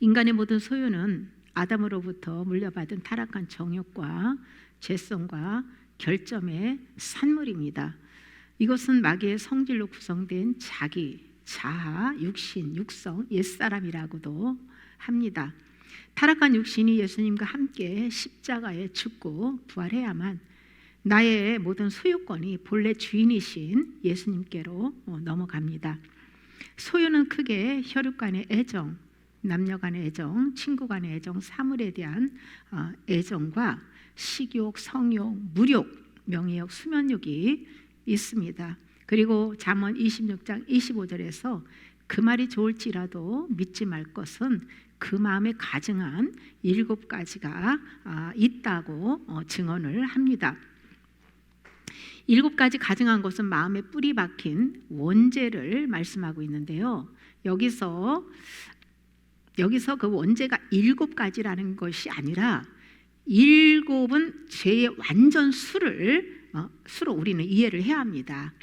인간의 모든 소유는 아담으로부터 물려받은 타락한 정욕과 죄성과 결점의 산물입니다. 이것은 마귀의 성질로 구성된 자기, 자아, 육신, 육성, 옛사람이라고도 합니다. 타락한 육신이 예수님과 함께 십자가에 죽고 부활해야만 나의 모든 소유권이 본래 주인이신 예수님께로 넘어갑니다. 소유는 크게 혈육 간의 애정, 남녀 간의 애정, 친구 간의 애정, 사물에 대한 애정과 식욕, 성욕, 무욕, 명예욕, 수면욕이 있습니다. 그리고 잠언 26장 25절에서 그 말이 좋을지라도 믿지 말 것은 그 마음에 가증한 7가지가 있다고 증언을 합니다. 7가지 가증한 것은 마음에 뿌리 박힌 원죄를 말씀하고 있는데요. 여기서 그 원죄가 7가지라는 것이 아니라 7은 죄의 완전 수로 우리는 이해를 해야 합니다.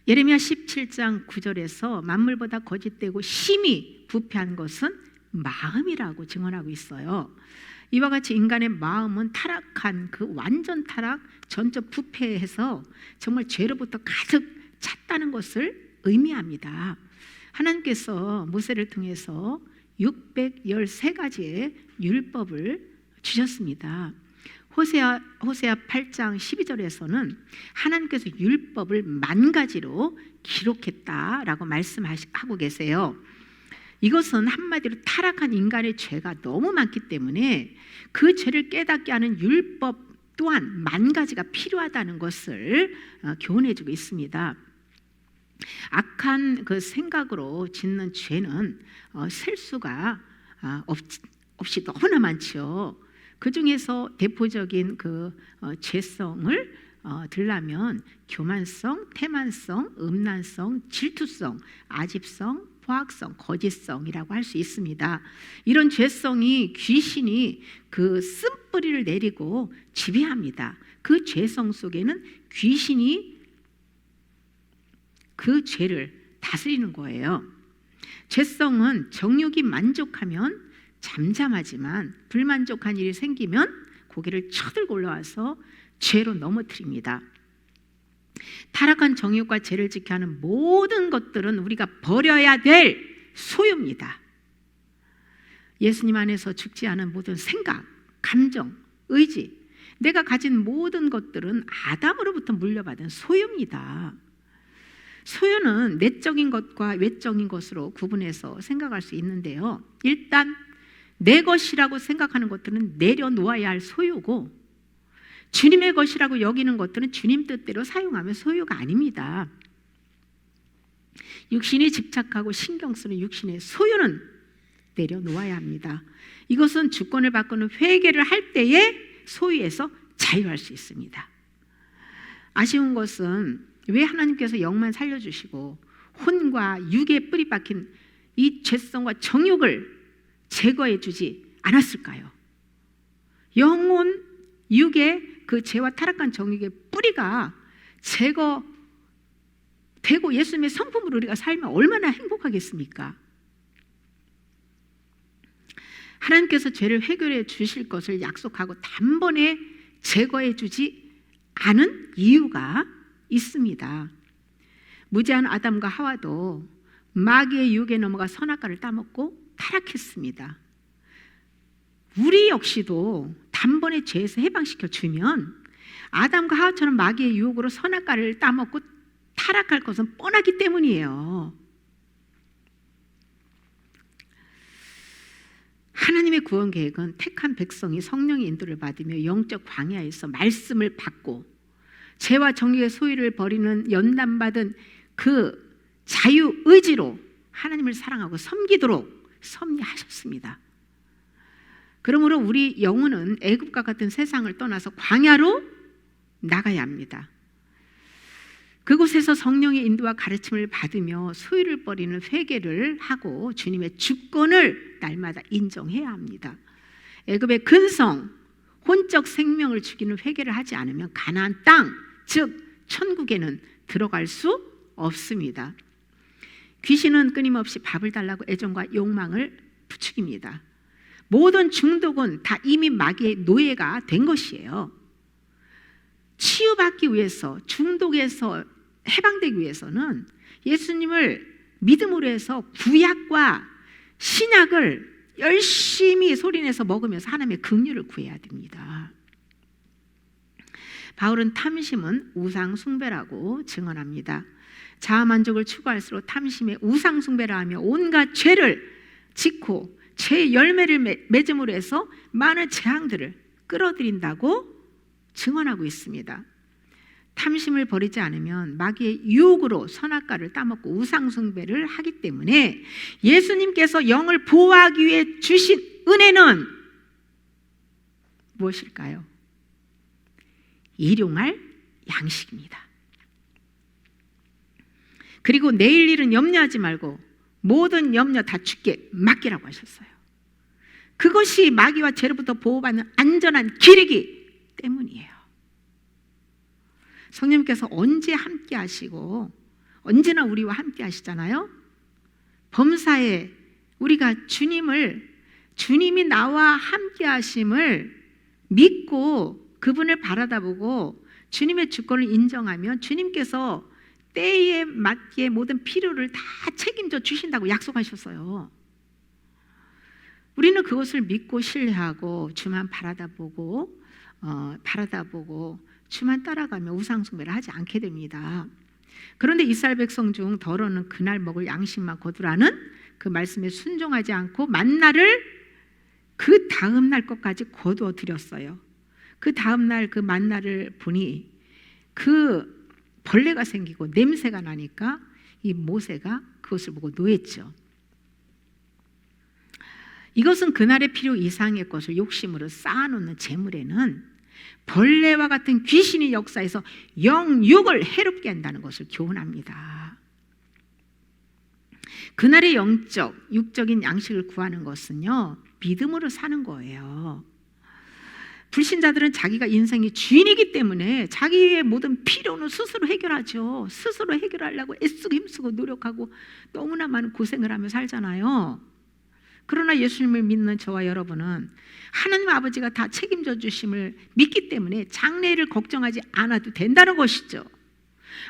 예레미야 17장 9절에서 만물보다 거짓되고 심히 부패한 것은 마음이라고 증언하고 있어요. 이와 같이 인간의 마음은 타락한 그 완전 타락, 전적 부패해서 정말 죄로부터 가득 찼다는 것을 의미합니다. 하나님께서 모세를 통해서 613가지의 율법을 주셨습니다. 호세아 8장 12절에서는 하나님께서 율법을 10,000가지로 기록했다라고 말씀하고 계세요. 이것은 한마디로 타락한 인간의 죄가 너무 많기 때문에 그 죄를 깨닫게 하는 율법 또한 10,000가지가 필요하다는 것을 교훈해주고 있습니다. 악한 그 생각으로 짓는 죄는 셀 수가 없이 너무나 많죠. 그 중에서 대표적인 그 죄성을 들라면 교만성, 태만성, 음란성, 질투성, 아집성, 포악성, 거짓성이라고 할 수 있습니다. 이런 죄성이 귀신이 그 쓴뿌리를 내리고 지배합니다. 그 죄성 속에는 귀신이 그 죄를 다스리는 거예요. 죄성은 정욕이 만족하면 잠잠하지만 불만족한 일이 생기면 고개를 쳐들고 올라와서 죄로 넘어뜨립니다. 타락한 정욕과 죄를 지켜 하는 모든 것들은 우리가 버려야 될 소유입니다. 예수님 안에서 죽지 않은 모든 생각, 감정, 의지, 내가 가진 모든 것들은 아담으로부터 물려받은 소유입니다. 소유는 내적인 것과 외적인 것으로 구분해서 생각할 수 있는데요. 일단 내 것이라고 생각하는 것들은 내려놓아야 할 소유고, 주님의 것이라고 여기는 것들은 주님 뜻대로 사용하면 소유가 아닙니다. 육신이 집착하고 신경 쓰는 육신의 소유는 내려놓아야 합니다. 이것은 주권을 바꾸는 회개를 할 때에 소유에서 자유할 수 있습니다. 아쉬운 것은 왜 하나님께서 영만 살려주시고 혼과 육에 뿌리 박힌 이 죄성과 정욕을 제거해 주지 않았을까요? 영혼, 육의 그 죄와 타락한 정욕의 뿌리가 제거되고 예수님의 성품으로 우리가 살면 얼마나 행복하겠습니까? 하나님께서 죄를 해결해 주실 것을 약속하고 단번에 제거해 주지 않은 이유가 있습니다. 무지한 아담과 하와도 마귀의 유혹에 넘어가 선악과를 따먹고 타락했습니다. 우리 역시도 단번에 죄에서 해방시켜 주면 아담과 하와처럼 마귀의 유혹으로 선악과를 따먹고 타락할 것은 뻔하기 때문이에요. 하나님의 구원 계획은 택한 백성이 성령의 인도를 받으며 영적 광야에서 말씀을 받고 죄와 정욕의 소유를 버리는 연단받은 그 자유의지로 하나님을 사랑하고 섬기도록 섭리하셨습니다. 그러므로 우리 영혼은 애굽과 같은 세상을 떠나서 광야로 나가야 합니다. 그곳에서 성령의 인도와 가르침을 받으며 소유를 버리는 회개를 하고 주님의 주권을 날마다 인정해야 합니다. 애굽의 근성, 혼적 생명을 죽이는 회개를 하지 않으면 가나안 땅, 즉 천국에는 들어갈 수 없습니다. 귀신은 끊임없이 밥을 달라고 애정과 욕망을 부추깁니다. 모든 중독은 다 이미 마귀의 노예가 된 것이에요. 치유받기 위해서, 중독에서 해방되기 위해서는 예수님을 믿음으로 해서 구약과 신약을 열심히 소리내서 먹으면서 하나님의 긍휼을 구해야 됩니다. 바울은 탐심은 우상 숭배라고 증언합니다. 자아만족을 추구할수록 탐심에 우상 숭배를 하며 온갖 죄를 짓고 죄의 열매를 맺음으로 해서 많은 재앙들을 끌어들인다고 증언하고 있습니다. 탐심을 버리지 않으면 마귀의 유혹으로 선악과를 따먹고 우상 숭배를 하기 때문에 예수님께서 영을 보호하기 위해 주신 은혜는 무엇일까요? 일용할 양식입니다. 그리고 내일 일은 염려하지 말고 모든 염려 다 주께 맡기라고 하셨어요. 그것이 마귀와 죄로부터 보호받는 안전한 길이기 때문이에요. 성령님께서 언제 함께 하시고 언제나 우리와 함께 하시잖아요. 범사에 우리가 주님이 나와 함께 하심을 믿고 그분을 바라다보고 주님의 주권을 인정하면 주님께서 때에 맞게 모든 필요를 다 책임져 주신다고 약속하셨어요. 우리는 그것을 믿고 신뢰하고 주만 바라다보고 주만 따라가며 우상숭배를 하지 않게 됩니다. 그런데 이스라엘 백성 중 더러는 그날 먹을 양식만 거두라는 그 말씀에 순종하지 않고 만나를 그 다음 날 것까지 거두어 드렸어요. 그 다음 날 그 만나를 보니 그 벌레가 생기고 냄새가 나니까 이 모세가 그것을 보고 노했죠. 이것은 그날의 필요 이상의 것을 욕심으로 쌓아놓는 재물에는 벌레와 같은 귀신이 역사해서 영육을 해롭게 한다는 것을 교훈합니다. 그날의 영적, 육적인 양식을 구하는 것은요, 믿음으로 사는 거예요. 불신자들은 자기가 인생의 주인이기 때문에 자기의 모든 필요는 스스로 해결하죠. 스스로 해결하려고 애쓰고 힘쓰고 노력하고 너무나 많은 고생을 하며 살잖아요. 그러나 예수님을 믿는 저와 여러분은 하나님 아버지가 다 책임져 주심을 믿기 때문에 장래일을 걱정하지 않아도 된다는 것이죠.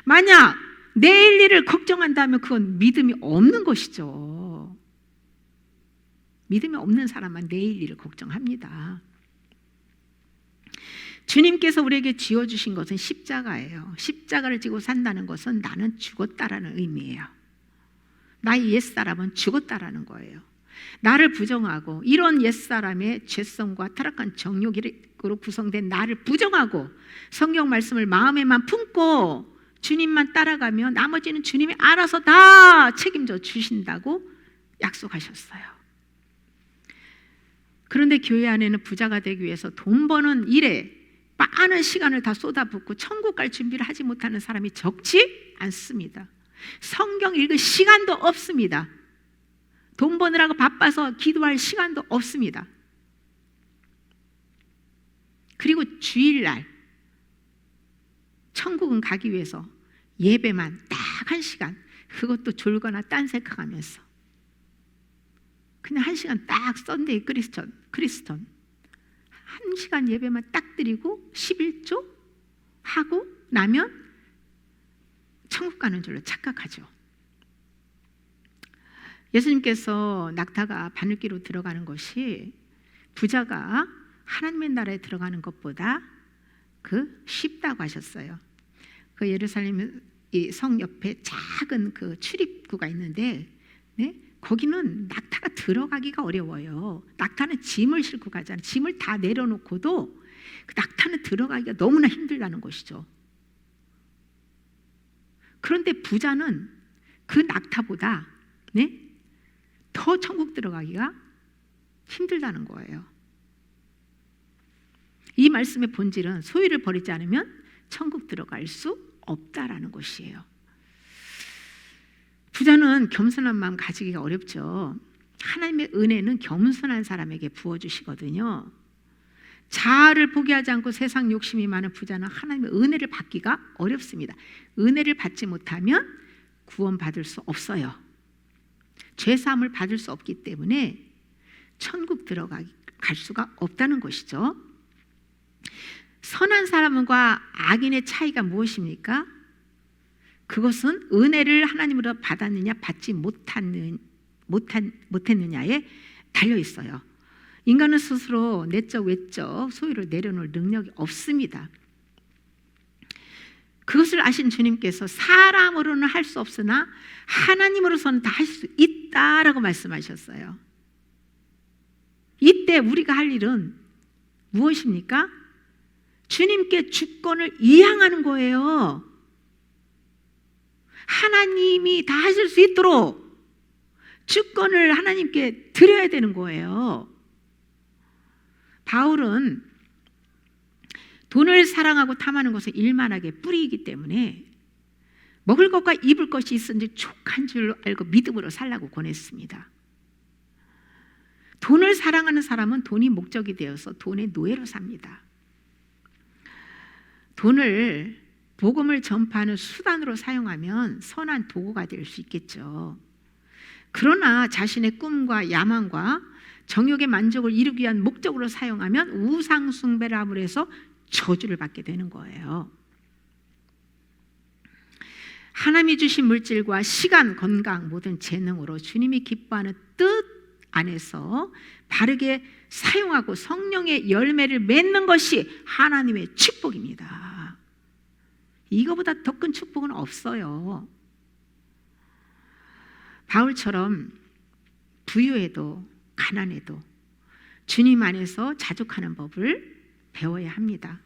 만약 내일 일을 걱정한다면 그건 믿음이 없는 것이죠. 믿음이 없는 사람만 내일 일을 걱정합니다. 주님께서 우리에게 지어주신 것은 십자가예요. 십자가를 지고 산다는 것은 나는 죽었다라는 의미예요. 나의 옛사람은 죽었다라는 거예요. 나를 부정하고 이런 옛사람의 죄성과 타락한 정욕으로 구성된 나를 부정하고 성경 말씀을 마음에만 품고 주님만 따라가면 나머지는 주님이 알아서 다 책임져 주신다고 약속하셨어요. 그런데 교회 안에는 부자가 되기 위해서 돈 버는 일에 많은 시간을 다 쏟아붓고 천국 갈 준비를 하지 못하는 사람이 적지 않습니다. 성경 읽을 시간도 없습니다. 돈 버느라고 바빠서 기도할 시간도 없습니다. 그리고 주일날 천국은 가기 위해서 예배만 딱 1시간, 그것도 졸거나 딴 생각하면서 그냥 1시간 딱 썬데이 크리스천 1시간 예배만 딱 드리고 11조 하고 나면 천국 가는 줄로 착각하죠. 예수님께서 낙타가 바늘기로 들어가는 것이 부자가 하나님의 나라에 들어가는 것보다 쉽다고 하셨어요. 그 예루살렘 성 옆에 작은 그 출입구가 있는데, 네? 거기는 낙타가 들어가기가 어려워요. 낙타는 짐을 싣고 가잖아요. 짐을 다 내려놓고도 그 낙타는 들어가기가 너무나 힘들다는 것이죠. 그런데 부자는 그 낙타보다 더 천국 들어가기가 힘들다는 거예요. 이 말씀의 본질은 소유를 버리지 않으면 천국 들어갈 수 없다라는 것이에요. 부자는 겸손한 마음 가지기가 어렵죠. 하나님의 은혜는 겸손한 사람에게 부어주시거든요. 자아를 포기하지 않고 세상 욕심이 많은 부자는 하나님의 은혜를 받기가 어렵습니다. 은혜를 받지 못하면 구원받을 수 없어요. 죄사함을 받을 수 없기 때문에 천국 갈 수가 없다는 것이죠. 선한 사람과 악인의 차이가 무엇입니까? 그것은 은혜를 하나님으로 받았느냐 받지 못했느냐에 달려 있어요. 인간은 스스로 내적 외적 소유를 내려놓을 능력이 없습니다. 그것을 아신 주님께서 사람으로는 할 수 없으나 하나님으로서는 다 할 수 있다라고 말씀하셨어요. 이때 우리가 할 일은 무엇입니까? 주님께 주권을 이양하는 거예요. 하나님이 다 하실 수 있도록 주권을 하나님께 드려야 되는 거예요. 바울은 돈을 사랑하고 탐하는 것은 일만하게 뿌리이기 때문에 먹을 것과 입을 것이 있은지 족한 줄 알고 믿음으로 살라고 권했습니다. 돈을 사랑하는 사람은 돈이 목적이 되어서 돈의 노예로 삽니다. 돈을 복음을 전파하는 수단으로 사용하면 선한 도구가 될 수 있겠죠. 그러나 자신의 꿈과 야망과 정욕의 만족을 이루기 위한 목적으로 사용하면 우상 숭배를 함으로 해서 저주를 받게 되는 거예요. 하나님이 주신 물질과 시간, 건강, 모든 재능으로 주님이 기뻐하는 뜻 안에서 바르게 사용하고 성령의 열매를 맺는 것이 하나님의 축복입니다. 이거보다 더 큰 축복은 없어요. 바울처럼 부유해도 가난해도 주님 안에서 자족하는 법을 배워야 합니다.